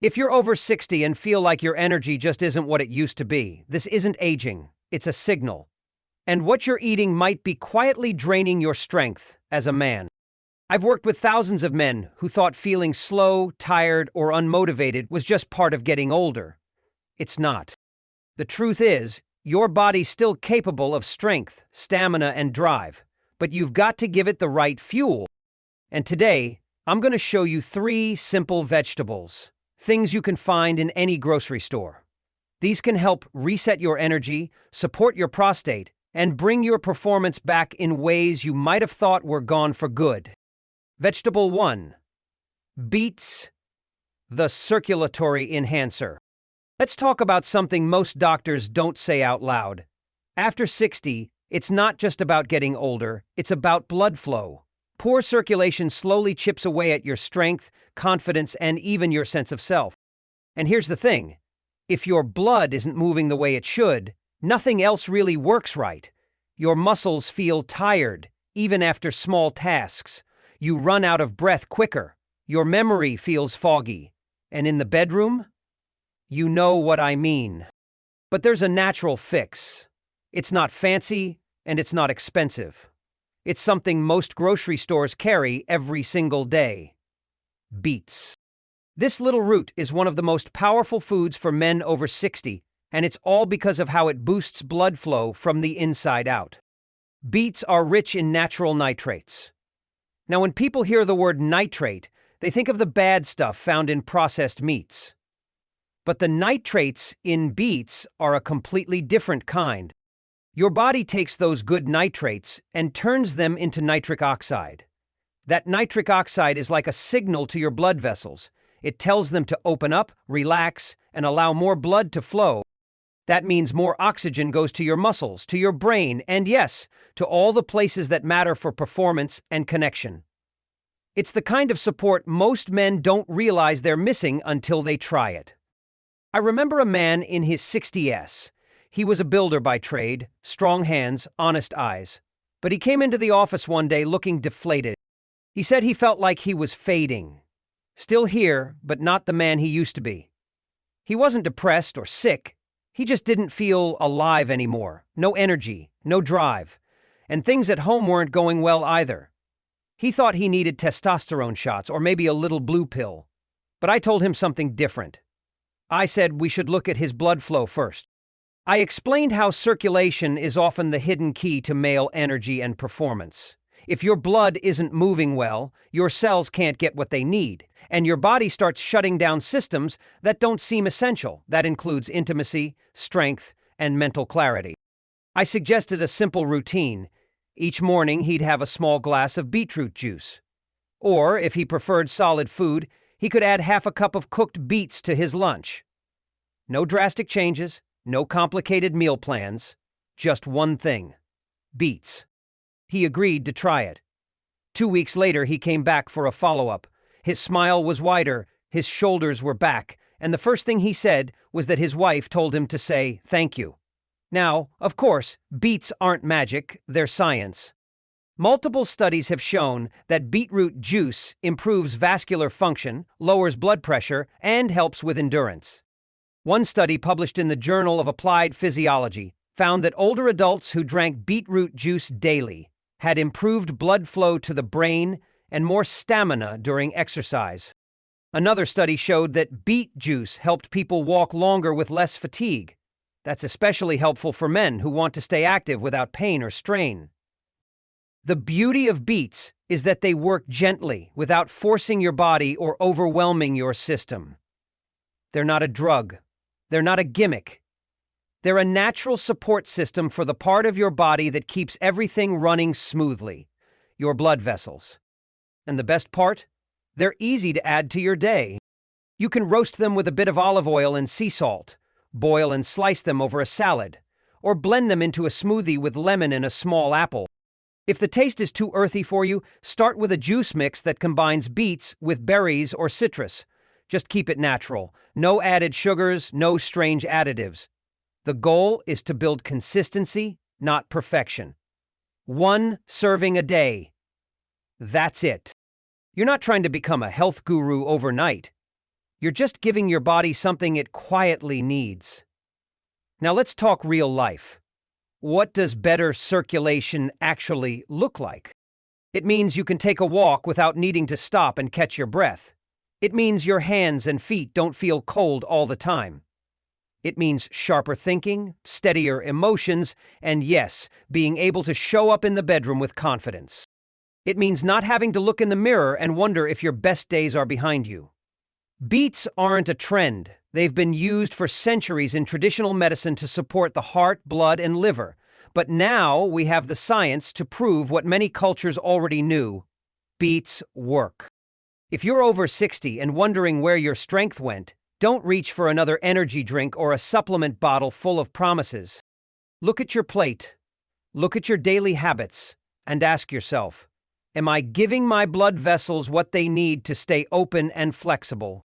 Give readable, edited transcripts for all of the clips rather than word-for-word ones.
If you're over 60 and feel like your energy just isn't what it used to be, this isn't aging, it's a signal. And what you're eating might be quietly draining your strength as a man. I've worked with thousands of men who thought feeling slow, tired, or unmotivated was just part of getting older. It's not. The truth is, your body's still capable of strength, stamina, and drive, but you've got to give it the right fuel. And today, I'm going to show you 3 simple vegetables, things you can find in any grocery store. These can help reset your energy, support your prostate, and bring your performance back in ways you might have thought were gone for good. Vegetable 1. Beets, the circulatory enhancer. Let's talk about something most doctors don't say out loud. After 60, it's not just about getting older, it's about blood flow. Poor circulation slowly chips away at your strength, confidence, and even your sense of self. And here's the thing. If your blood isn't moving the way it should, nothing else really works right. Your muscles feel tired, even after small tasks. You run out of breath quicker. Your memory feels foggy. And in the bedroom? You know what I mean. But there's a natural fix. It's not fancy, and it's not expensive. It's something most grocery stores carry every single day. Beets. This little root is one of the most powerful foods for men over 60, and it's all because of how it boosts blood flow from the inside out. Beets are rich in natural nitrates. Now, when people hear the word nitrate, they think of the bad stuff found in processed meats. But the nitrates in beets are a completely different kind. Your body takes those good nitrates and turns them into nitric oxide. That nitric oxide is like a signal to your blood vessels. It tells them to open up, relax, and allow more blood to flow. That means more oxygen goes to your muscles, to your brain, and yes, to all the places that matter for performance and connection. It's the kind of support most men don't realize they're missing until they try it. I remember a man in his 60s. He was a builder by trade, strong hands, honest eyes. But he came into the office one day looking deflated. He said he felt like he was fading. Still here, but not the man he used to be. He wasn't depressed or sick. He just didn't feel alive anymore. No energy, no drive. And things at home weren't going well either. He thought he needed testosterone shots or maybe a little blue pill. But I told him something different. I said we should look at his blood flow first. I explained how circulation is often the hidden key to male energy and performance. If your blood isn't moving well, your cells can't get what they need, and your body starts shutting down systems that don't seem essential. That includes intimacy, strength, and mental clarity. I suggested a simple routine. Each morning he'd have a small glass of beetroot juice. Or, if he preferred solid food, he could add half a cup of cooked beets to his lunch. No drastic changes, no complicated meal plans, just one thing: beets. He agreed to try it. 2 weeks later, he came back for a follow-up. His smile was wider, his shoulders were back, and the first thing he said was that his wife told him to say thank you. Now, of course, beets aren't magic, they're science. Multiple studies have shown that beetroot juice improves vascular function, lowers blood pressure, and helps with endurance. One study published in the Journal of Applied Physiology found that older adults who drank beetroot juice daily had improved blood flow to the brain and more stamina during exercise. Another study showed that beet juice helped people walk longer with less fatigue. That's especially helpful for men who want to stay active without pain or strain. The beauty of beets is that they work gently, without forcing your body or overwhelming your system. They're not a drug. They're not a gimmick. They're a natural support system for the part of your body that keeps everything running smoothly, your blood vessels. And the best part? They're easy to add to your day. You can roast them with a bit of olive oil and sea salt, boil and slice them over a salad, or blend them into a smoothie with lemon and a small apple. If the taste is too earthy for you, start with a juice mix that combines beets with berries or citrus. Just keep it natural. No added sugars, no strange additives. The goal is to build consistency, not perfection. 1 serving a day. That's it. You're not trying to become a health guru overnight. You're just giving your body something it quietly needs. Now let's talk real life. What does better circulation actually look like? It means you can take a walk without needing to stop and catch your breath. It means your hands and feet don't feel cold all the time. It means sharper thinking, steadier emotions, and yes, being able to show up in the bedroom with confidence. It means not having to look in the mirror and wonder if your best days are behind you. Beets aren't a trend. They've been used for centuries in traditional medicine to support the heart, blood, and liver. But now we have the science to prove what many cultures already knew. Beets work. If you're over 60 and wondering where your strength went, don't reach for another energy drink or a supplement bottle full of promises. Look at your plate, look at your daily habits, and ask yourself, am I giving my blood vessels what they need to stay open and flexible?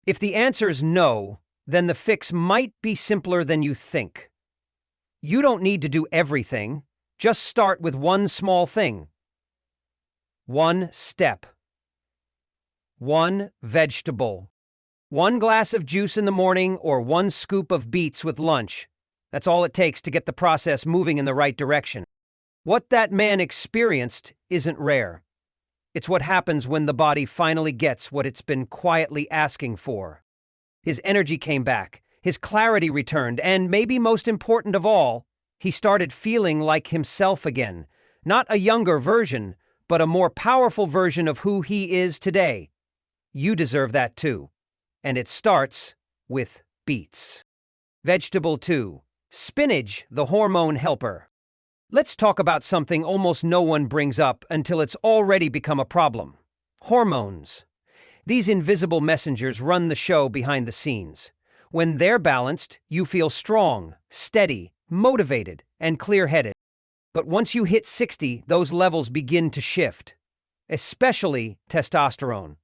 If the answer is no, then the fix might be simpler than you think. You don't need to do everything, just start with one small thing. One step. One vegetable. One glass of juice in the morning or one scoop of beets with lunch. That's all it takes to get the process moving in the right direction. What that man experienced isn't rare. It's what happens when the body finally gets what it's been quietly asking for. His energy came back, his clarity returned, and maybe most important of all, he started feeling like himself again. Not a younger version, but a more powerful version of who he is today. You deserve that too. And it starts with beets. Vegetable 2. Spinach, the hormone helper. Let's talk about something almost no one brings up until it's already become a problem. Hormones. These invisible messengers run the show behind the scenes. When they're balanced, you feel strong, steady, motivated, and clear-headed. But once you hit 60, those levels begin to shift. Especially testosterone.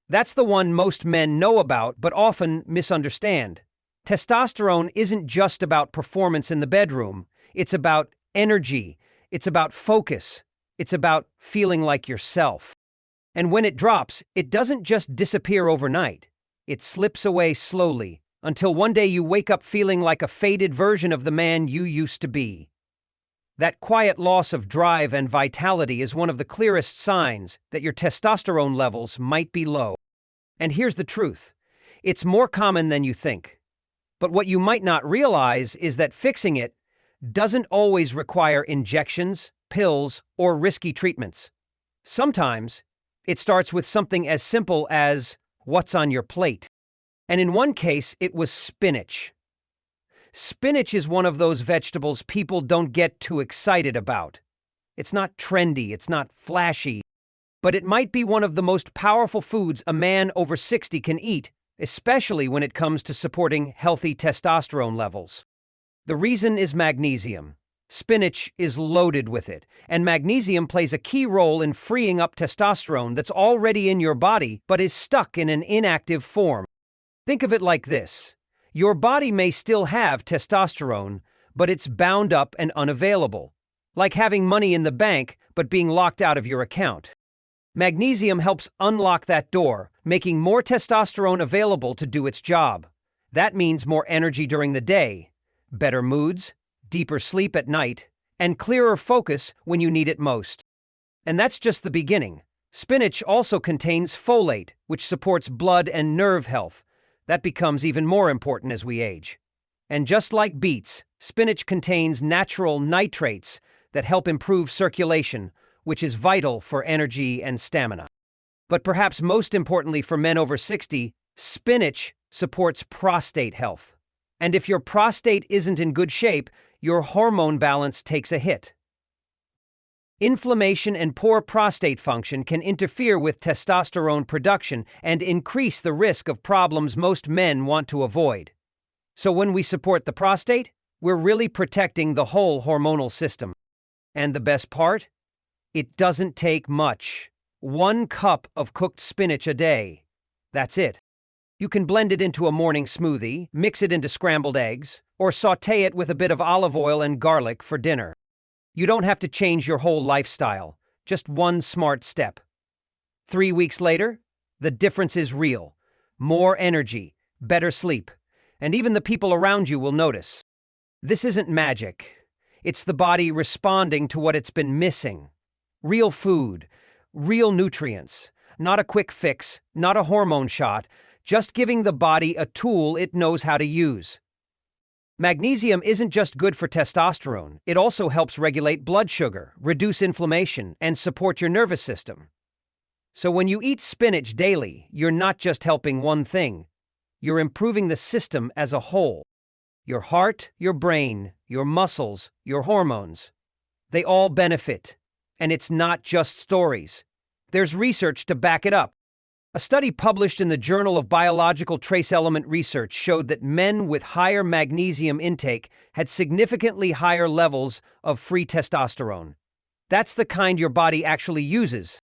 That's the one most men know about but often misunderstand. Testosterone isn't just about performance in the bedroom. It's about energy. It's about focus. It's about feeling like yourself. And when it drops, it doesn't just disappear overnight. It slips away slowly, until one day you wake up feeling like a faded version of the man you used to be. That quiet loss of drive and vitality is one of the clearest signs that your testosterone levels might be low. And here's the truth. It's more common than you think. But what you might not realize is that fixing it doesn't always require injections, pills, or risky treatments. Sometimes, it starts with something as simple as what's on your plate. And in one case, it was spinach. Spinach is one of those vegetables people don't get too excited about. It's not trendy, it's not flashy, but it might be one of the most powerful foods a man over 60 can eat, especially when it comes to supporting healthy testosterone levels. The reason is magnesium. Spinach is loaded with it, and magnesium plays a key role in freeing up testosterone that's already in your body but is stuck in an inactive form. Think of it like this. Your body may still have testosterone, but it's bound up and unavailable. Like having money in the bank, but being locked out of your account. Magnesium helps unlock that door, making more testosterone available to do its job. That means more energy during the day, better moods, deeper sleep at night, and clearer focus when you need it most. And that's just the beginning. Spinach also contains folate, which supports blood and nerve health. That becomes even more important as we age. And just like beets, spinach contains natural nitrates that help improve circulation, which is vital for energy and stamina. But perhaps most importantly for men over 60, spinach supports prostate health. And if your prostate isn't in good shape, your hormone balance takes a hit. Inflammation and poor prostate function can interfere with testosterone production and increase the risk of problems most men want to avoid. So when we support the prostate, we're really protecting the whole hormonal system. And the best part? It doesn't take much. 1 cup of cooked spinach a day. That's it. You can blend it into a morning smoothie, mix it into scrambled eggs, or sauté it with a bit of olive oil and garlic for dinner. You don't have to change your whole lifestyle, just one smart step. 3 weeks later, the difference is real. more energy, better sleep, and even the people around you will notice. This isn't magic. It's the body responding to what it's been missing. Real food, real nutrients, not a quick fix, not a hormone shot, just giving the body a tool it knows how to use. Magnesium isn't just good for testosterone, it also helps regulate blood sugar, reduce inflammation, and support your nervous system. So when you eat spinach daily, you're not just helping one thing, you're improving the system as a whole. Your heart, your brain, your muscles, your hormones. They all benefit. And it's not just stories. There's research to back it up. A study published in the Journal of Biological Trace Element Research showed that men with higher magnesium intake had significantly higher levels of free testosterone. That's the kind your body actually uses.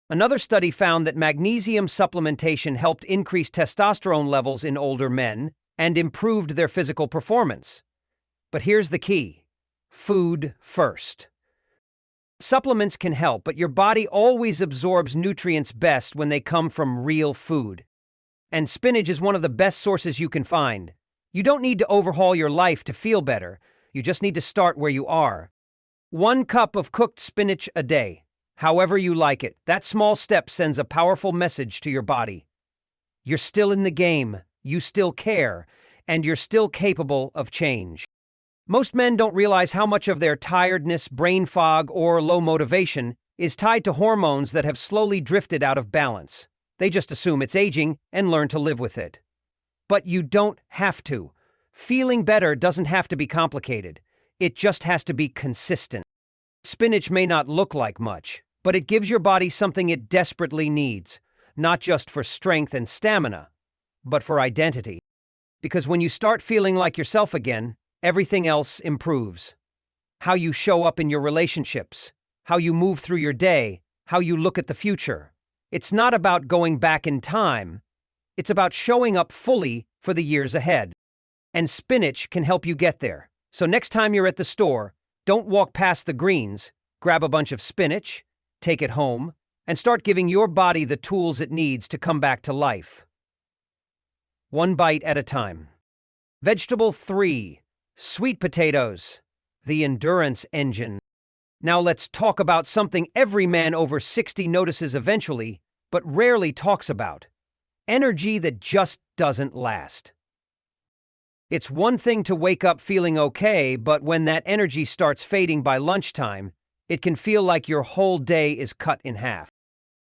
Another study found that magnesium supplementation helped increase testosterone levels in older men and improved their physical performance. But here's the key: food first. Supplements can help, but your body always absorbs nutrients best when they come from real food. And spinach is one of the best sources you can find. You don't need to overhaul your life to feel better. You just need to start where you are. 1 cup of cooked spinach a day. However you like it, that small step sends a powerful message to your body. You're still in the game, you still care, and you're still capable of change. Most men don't realize how much of their tiredness, brain fog, or low motivation is tied to hormones that have slowly drifted out of balance. They just assume it's aging and learn to live with it. But you don't have to. Feeling better doesn't have to be complicated. It just has to be consistent. Spinach may not look like much, but it gives your body something it desperately needs, not just for strength and stamina, but for identity. Because when you start feeling like yourself again, everything else improves. How you show up in your relationships, how you move through your day, how you look at the future. It's not about going back in time. It's about showing up fully for the years ahead. And spinach can help you get there. So next time you're at the store, don't walk past the greens. Grab a bunch of spinach, take it home, and start giving your body the tools it needs to come back to life. 1 bite at a time. Vegetable 3. Sweet potatoes, the endurance engine. Now let's talk about something every man over 60 notices eventually, but rarely talks about. Energy that just doesn't last. It's one thing to wake up feeling okay, but when that energy starts fading by lunchtime, it can feel like your whole day is cut in half.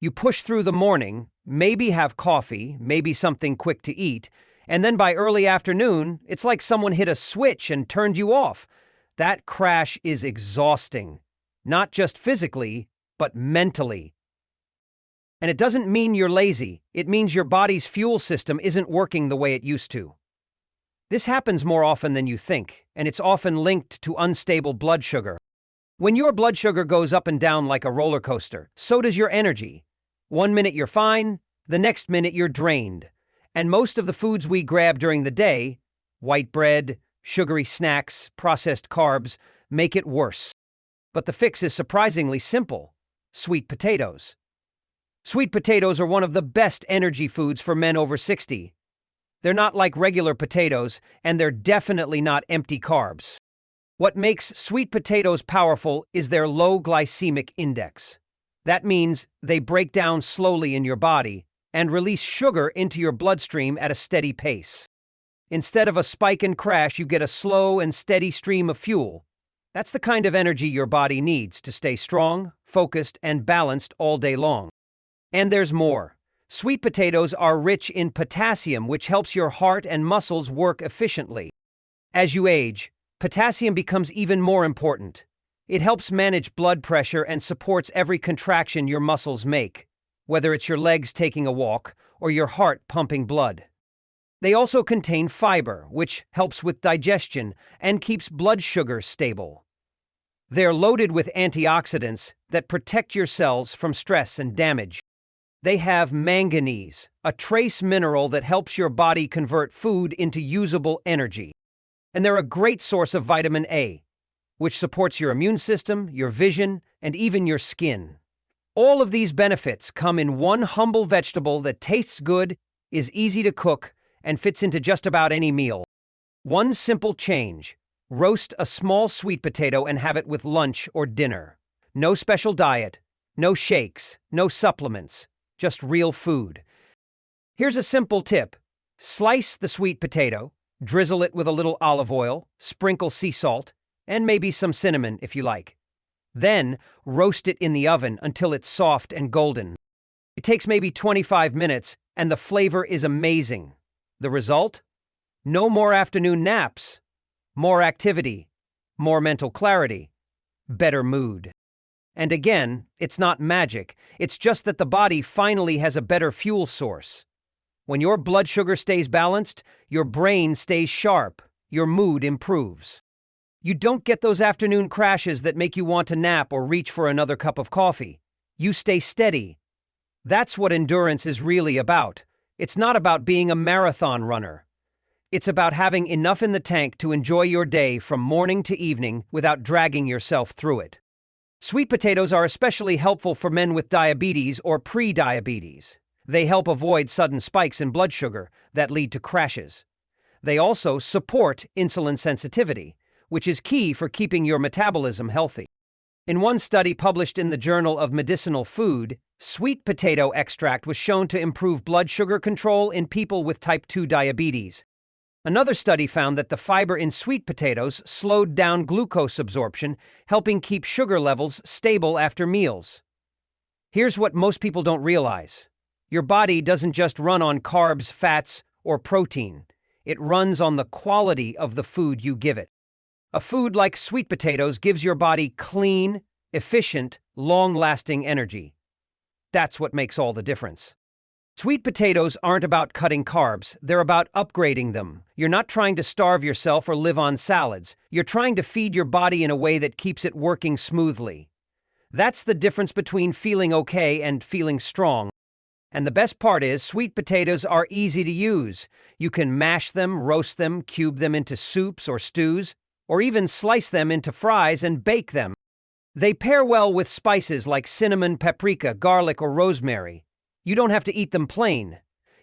You push through the morning, maybe have coffee, maybe something quick to eat, and then by early afternoon, it's like someone hit a switch and turned you off. That crash is exhausting, not just physically, but mentally. And it doesn't mean you're lazy, it means your body's fuel system isn't working the way it used to. This happens more often than you think, and it's often linked to unstable blood sugar. When your blood sugar goes up and down like a roller coaster, so does your energy. 1 minute you're fine, the next minute you're drained. And most of the foods we grab during the day, white bread, sugary snacks, processed carbs, make it worse. But the fix is surprisingly simple: sweet potatoes. Sweet potatoes are one of the best energy foods for men over 60. They're not like regular potatoes, and they're definitely not empty carbs. What makes sweet potatoes powerful is their low glycemic index. That means they break down slowly in your body and release sugar into your bloodstream at a steady pace. Instead of a spike and crash, you get a slow and steady stream of fuel. That's the kind of energy your body needs to stay strong, focused, and balanced all day long. And there's more. Sweet potatoes are rich in potassium, which helps your heart and muscles work efficiently. As you age, potassium becomes even more important. It helps manage blood pressure and supports every contraction your muscles make, whether it's your legs taking a walk or your heart pumping blood. They also contain fiber, which helps with digestion and keeps blood sugar stable. They're loaded with antioxidants that protect your cells from stress and damage. They have manganese, a trace mineral that helps your body convert food into usable energy. And they're a great source of vitamin A, which supports your immune system, your vision, and even your skin. All of these benefits come in one humble vegetable that tastes good, is easy to cook, and fits into just about any meal. One simple change: roast a small sweet potato and have it with lunch or dinner. No special diet, no shakes, no supplements, just real food. Here's a simple tip. Slice the sweet potato, drizzle it with a little olive oil, sprinkle sea salt, and maybe some cinnamon if you like. Then, roast it in the oven until it's soft and golden. It takes maybe 25 minutes, and the flavor is amazing. The result? No more afternoon naps. More activity. More mental clarity. Better mood. And again, it's not magic. It's just that the body finally has a better fuel source. When your blood sugar stays balanced, your brain stays sharp, your mood improves. You don't get those afternoon crashes that make you want to nap or reach for another cup of coffee. You stay steady. That's what endurance is really about. It's not about being a marathon runner. It's about having enough in the tank to enjoy your day from morning to evening without dragging yourself through it. Sweet potatoes are especially helpful for men with diabetes or pre-diabetes. They help avoid sudden spikes in blood sugar that lead to crashes. They also support insulin sensitivity, which is key for keeping your metabolism healthy. In one study published in the Journal of Medicinal Food, sweet potato extract was shown to improve blood sugar control in people with type 2 diabetes. Another study found that the fiber in sweet potatoes slowed down glucose absorption, helping keep sugar levels stable after meals. Here's what most people don't realize. Your body doesn't just run on carbs, fats, or protein. It runs on the quality of the food you give it. A food like sweet potatoes gives your body clean, efficient, long-lasting energy. That's what makes all the difference. Sweet potatoes aren't about cutting carbs, they're about upgrading them. You're not trying to starve yourself or live on salads. You're trying to feed your body in a way that keeps it working smoothly. That's the difference between feeling okay and feeling strong. And the best part is, sweet potatoes are easy to use. You can mash them, roast them, cube them into soups or stews, or even slice them into fries and bake them. They pair well with spices like cinnamon, paprika, garlic, or rosemary. You don't have to eat them plain.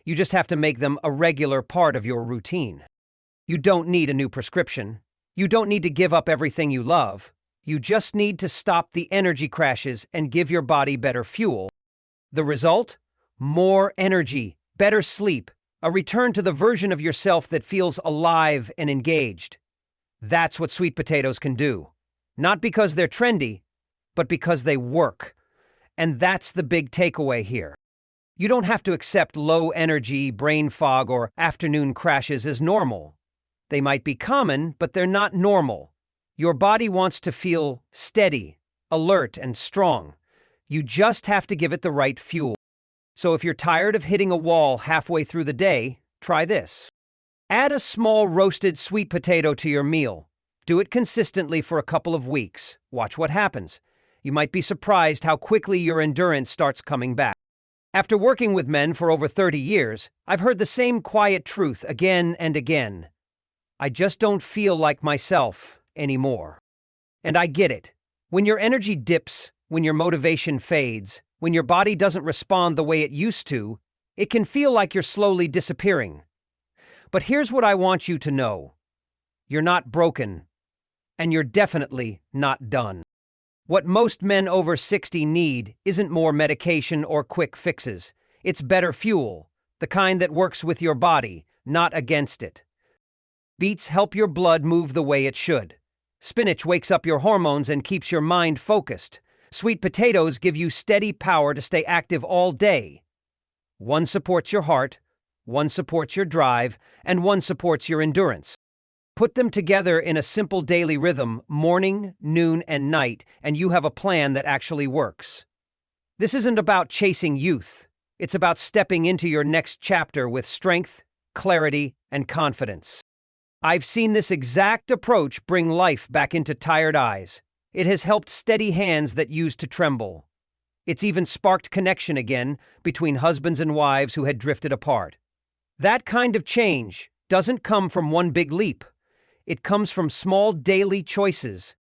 You just have to make them a regular part of your routine. You don't need a new prescription. You don't need to give up everything you love. You just need to stop the energy crashes and give your body better fuel. The result? More energy, better sleep, a return to the version of yourself that feels alive and engaged. That's what sweet potatoes can do. Not because they're trendy, but because they work. And that's the big takeaway here. You don't have to accept low energy, brain fog, or afternoon crashes as normal. They might be common, but they're not normal. Your body wants to feel steady, alert, and strong. You just have to give it the right fuel. So if you're tired of hitting a wall halfway through the day, try this. Add a small roasted sweet potato to your meal. Do it consistently for a couple of weeks. Watch what happens. You might be surprised how quickly your endurance starts coming back. After working with men for over 30 years, I've heard the same quiet truth again and again. I just don't feel like myself anymore. And I get it. When your energy dips, when your motivation fades, when your body doesn't respond the way it used to, it can feel like you're slowly disappearing. But here's what I want you to know. You're not broken, and you're definitely not done. What most men over 60 need isn't more medication or quick fixes. It's better fuel, the kind that works with your body, not against it. Beets help your blood move the way it should. Spinach wakes up your hormones and keeps your mind focused. Sweet potatoes give you steady power to stay active all day. One supports your heart, one supports your drive, and one supports your endurance. Put them together in a simple daily rhythm, morning, noon, and night, and you have a plan that actually works. This isn't about chasing youth. It's about stepping into your next chapter with strength, clarity, and confidence. I've seen this exact approach bring life back into tired eyes. It has helped steady hands that used to tremble. It's even sparked connection again between husbands and wives who had drifted apart. That kind of change doesn't come from one big leap. It comes from small daily choices.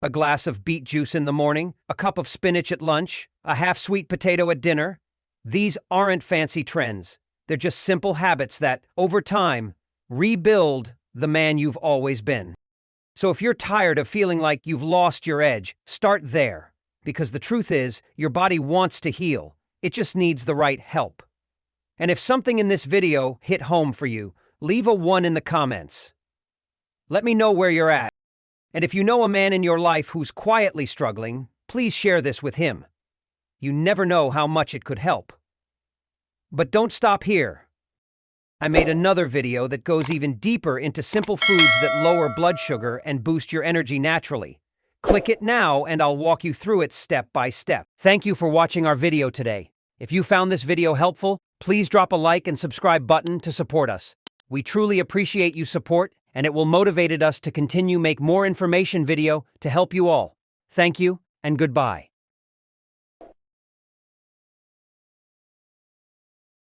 A glass of beet juice in the morning, a cup of spinach at lunch, a half-sweet potato at dinner. These aren't fancy trends. They're just simple habits that, over time, rebuild the man you've always been. So if you're tired of feeling like you've lost your edge, start there. Because the truth is, your body wants to heal. It just needs the right help. And if something in this video hit home for you, leave a 1 in the comments. Let me know where you're at. And if you know a man in your life who's quietly struggling, please share this with him. You never know how much it could help. But don't stop here. I made another video that goes even deeper into simple foods that lower blood sugar and boost your energy naturally. Click it now and I'll walk you through it step by step. Thank you for watching our video today. If you found this video helpful, please drop a like and subscribe button to support us. We truly appreciate you support, and it will motivate us to continue make more information video to help you all. Thank you and goodbye.